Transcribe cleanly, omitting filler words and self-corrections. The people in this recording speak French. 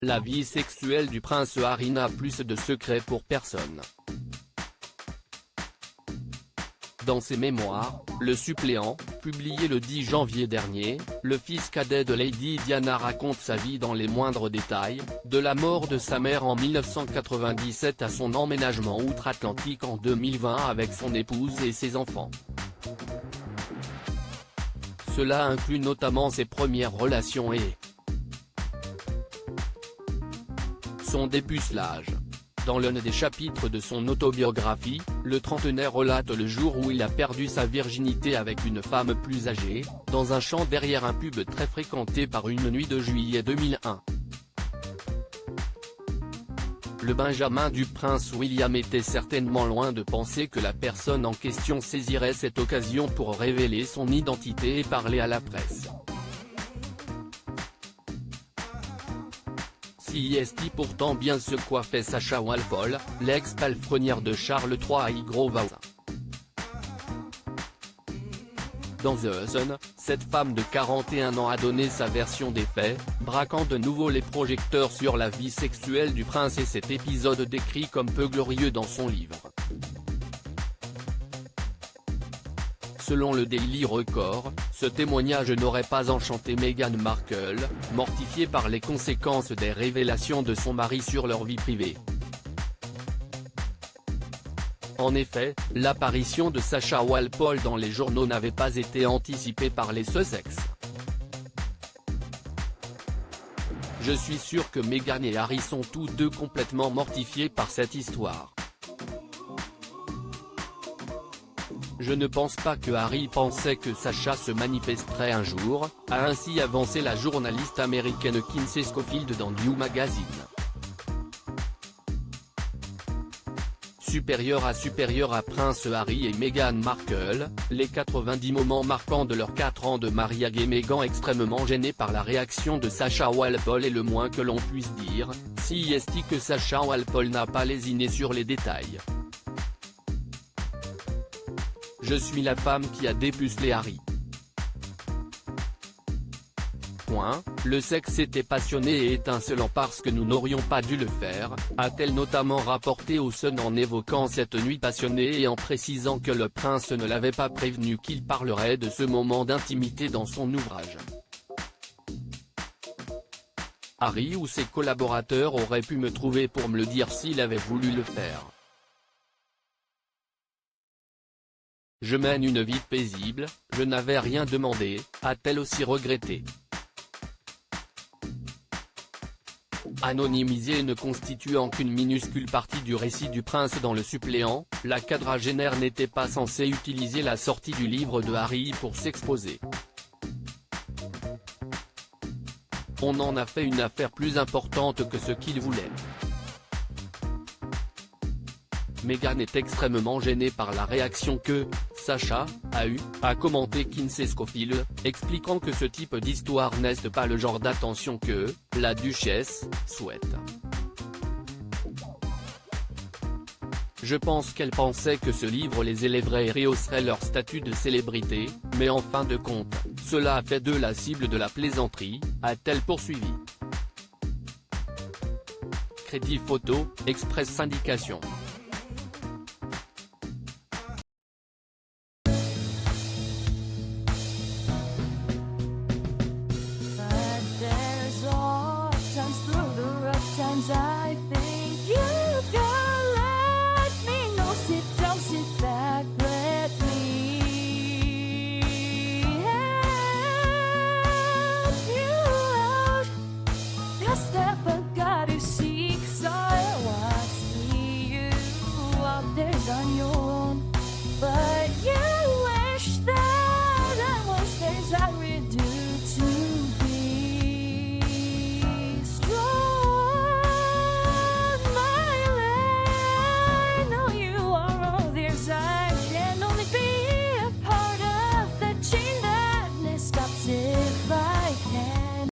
La vie sexuelle du prince Harry n'a plus de secret pour personne. Dans ses mémoires, Le Suppléant, publié le 10 janvier dernier, le fils cadet de Lady Diana raconte sa vie dans les moindres détails, de la mort de sa mère en 1997 à son emménagement outre-Atlantique en 2020 avec son épouse et ses enfants. Cela inclut notamment ses premières relations et son dépucelage. Dans l'un des chapitres de son autobiographie, le trentenaire relate le jour où il a perdu sa virginité avec une femme plus âgée, dans un champ derrière un pub très fréquenté par une nuit de juillet 2001. Le Benjamin du prince William était certainement loin de penser que la personne en question saisirait cette occasion pour révéler son identité et parler à la presse. Si est pourtant bien ce qu'a fait Sacha Walpole, l'ex-palefrenière de Charles III à Hygrovaza. Dans The Sun, cette femme de 41 ans a donné sa version des faits, braquant de nouveau les projecteurs sur la vie sexuelle du prince et cet épisode décrit comme peu glorieux dans son livre. Selon le Daily Record, ce témoignage n'aurait pas enchanté Meghan Markle, mortifiée par les conséquences des révélations de son mari sur leur vie privée. En effet, l'apparition de Sacha Walpole dans les journaux n'avait pas été anticipée par les Sussex. Je suis sûr que Meghan et Harry sont tous deux complètement mortifiés par cette histoire. Je ne pense pas que Harry pensait que Sacha se manifesterait un jour, a ainsi avancé la journaliste américaine Kinsey Schofield dans New Magazine. Supérieur à Prince Harry et Meghan Markle, les 90 moments marquants de leurs 4 ans de mariage et Meghan extrêmement gênée par la réaction de Sacha Walpole est le moins que l'on puisse dire, si est que Sacha Walpole n'a pas lésiné sur les détails. Je suis la femme qui a dépucelé Harry. Le sexe était passionné et étincelant parce que nous n'aurions pas dû le faire, a-t-elle notamment rapporté au Sun en évoquant cette nuit passionnée et en précisant que le prince ne l'avait pas prévenu qu'il parlerait de ce moment d'intimité dans son ouvrage. Harry ou ses collaborateurs auraient pu me trouver pour me le dire s'il avait voulu le faire. Je mène une vie paisible, je n'avais rien demandé, a-t-elle aussi regretté. Anonymisée et ne constituant qu'une minuscule partie du récit du prince dans Le Suppléant, la quadragénaire n'était pas censée utiliser la sortie du livre de Harry pour s'exposer. On en a fait une affaire plus importante que ce qu'il voulait. Meghan est extrêmement gênée par la réaction que Sacha a commenté Kinsey Schofield, expliquant que ce type d'histoire n'est pas le genre d'attention que la duchesse souhaite. Je pense qu'elle pensait que ce livre les élèverait et rehausserait leur statut de célébrité, mais en fin de compte, cela a fait d'eux la cible de la plaisanterie, a-t-elle poursuivi. Crédit photo, Express Syndication.